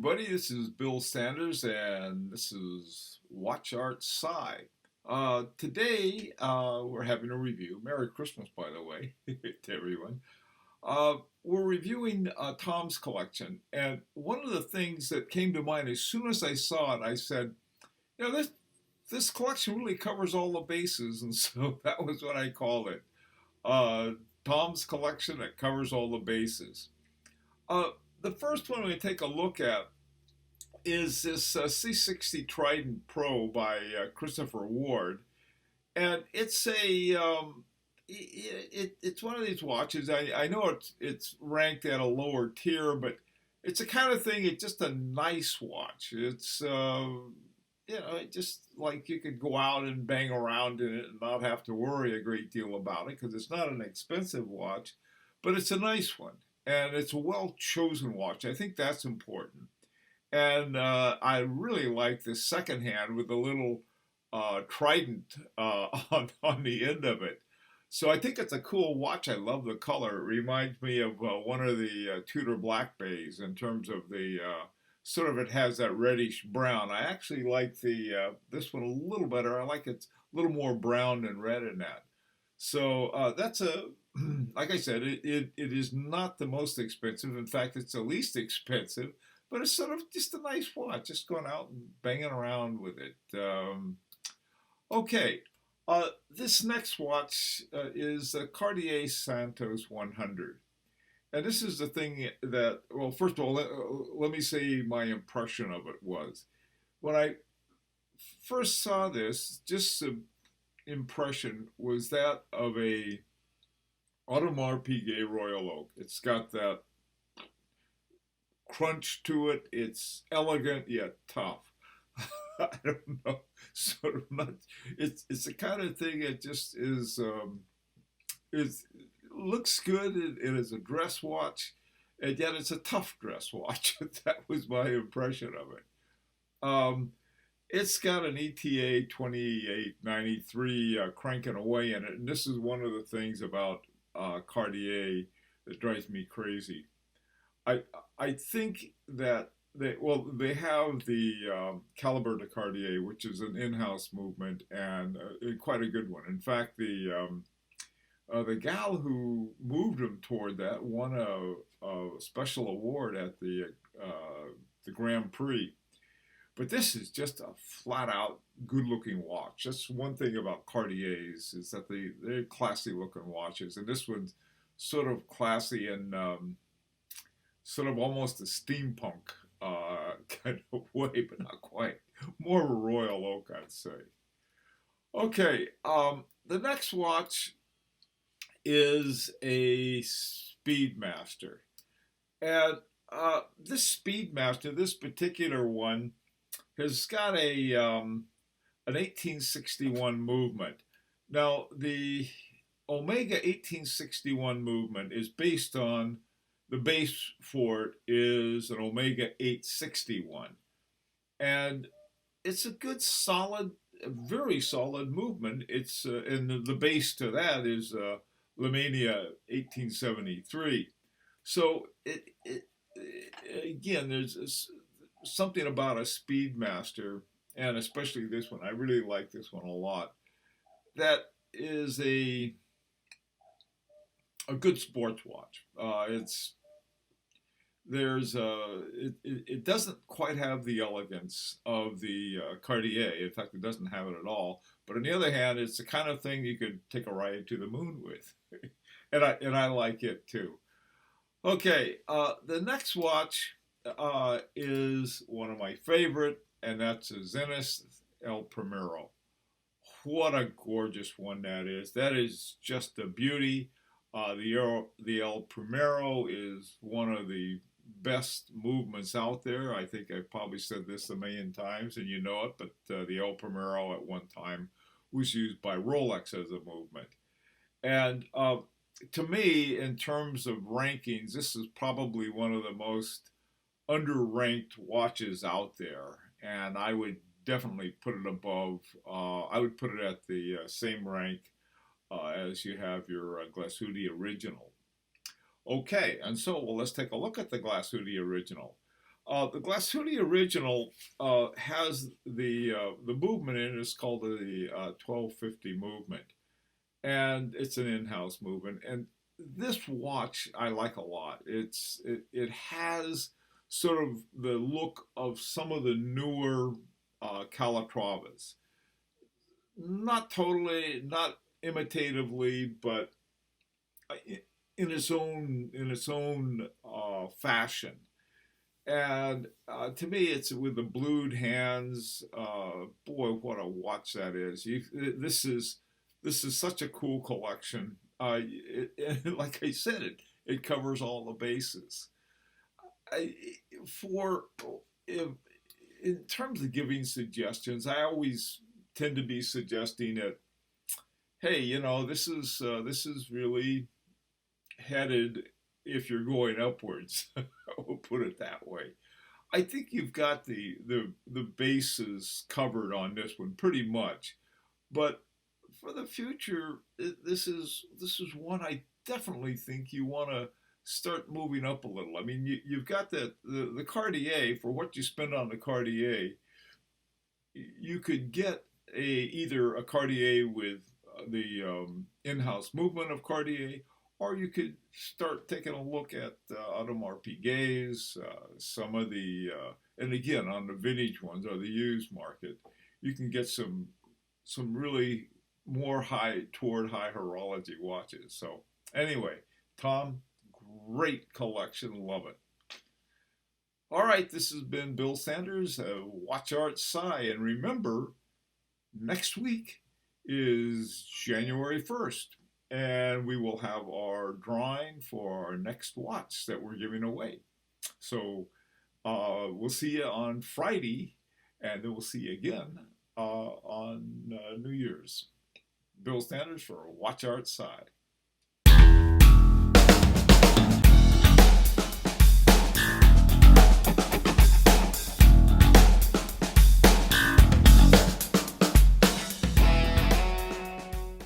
everybody. This is Bill Sanders, and this is WatchArtSci. Today, we're having a review. Merry Christmas, by the way, to everyone. We're reviewing Tom's collection, and one of the things that came to mind as soon as I saw it, I said, this collection really covers all the bases, and so that was what I called it. Uh, Tom's collection that covers all the bases. Uh, the first one we take a look at is this C60 Trident Pro by Christopher Ward, and it's one of these watches. I know it's ranked at a lower tier, but it's the kind of thing. It's just a nice watch. It's it just like you could go out and bang around in it and not have to worry a great deal about it because it's not an expensive watch, but it's a nice one. And it's a well-chosen watch. I think that's important. And I really like this second hand with the little trident on the end of it. So I think it's a cool watch. I love the color. It reminds me of one of the Tudor Black Bays in terms of the sort of, it has that reddish brown. I actually like this one a little better. I like it's a little more brown than red in that. So that's like I said, it is not the most expensive. In fact, it's the least expensive, but it's sort of just a nice watch, just going out and banging around with it. Okay, this next watch is a Cartier Santos 100. And this is the thing that, well, first of all, let me say my impression of it was. When I first saw this, just the impression was that of a Audemars Piguet Royal Oak. It's got that crunch to it. It's elegant yet tough. I don't know, sort of not. It's the kind of thing that just is. It looks good. It is a dress watch, and yet it's a tough dress watch. That was my impression of it. It's got an ETA 2893 cranking away in it, and this is one of the things about Cartier that drives me crazy. I think that they have the Calibre de Cartier, which is an in-house movement and quite a good one. In fact, the gal who moved them toward that won a special award at the Grand Prix. But this is just a flat-out good-looking watch. That's one thing about Cartiers, is that they're classy-looking watches, and this one's sort of classy and sort of almost a steampunk kind of way, but not quite. More of a Royal Oak, I'd say. Okay, the next watch is a Speedmaster, and this Speedmaster, this particular one, has got an 1861 movement. Now, the Omega 1861 movement is based on, the base for it is an Omega 861. And it's a good, solid, very solid movement. It's and the base to that is Lemania 1873. So again, there's something about a Speedmaster, and especially this one. I really like this one a lot. That is a good sports watch. It doesn't quite have the elegance of the Cartier. In fact, it doesn't have it at all. But on the other hand, it's the kind of thing you could take a ride to the moon with, and I like it too. Okay, the next watch is one of my favorite, and that's a Zenith El Primero. What a gorgeous one that is. That is just a beauty. The El Primero is one of the best movements out there. I think I've probably said this a million times, and you know it, but the El Primero at one time was used by Rolex as a movement. And to me, in terms of rankings, this is probably one of the most underranked watches out there, and I would definitely put it above. I would put it at the same rank as you have your Glashütte original. Okay, and so let's take a look at the Glashütte original. The Glashütte original has the movement in it. It's called the 1250 movement, and it's an in-house movement. And this watch I like a lot. It has sort of the look of some of the newer Calatravas. Not totally, not imitatively, but in its own fashion. And to me, it's with the blued hands. Boy, what a watch that is! This is such a cool collection. Like I said, it covers all the bases. I, for if, in terms of giving suggestions, I always tend to be suggesting that, hey, this is really headed if you're going upwards. We'll put it that way. I think you've got the bases covered on this one pretty much, but for the future, this is one I definitely think you want to start moving up a little. I mean, you've got the Cartier for what you spend on the Cartier. You could get either a Cartier with the in-house movement of Cartier, or you could start taking a look at Audemars Piguet's, some of and again on the vintage ones or the used market, you can get some really more high horology watches. So anyway, Tom, great collection, love it. All right, this has been Bill Sanders, WatchArtSci, and remember, next week is January 1st, and we will have our drawing for our next watch that we're giving away. So we'll see you on Friday, and then we'll see you again on New Year's. Bill Sanders for WatchArtSci.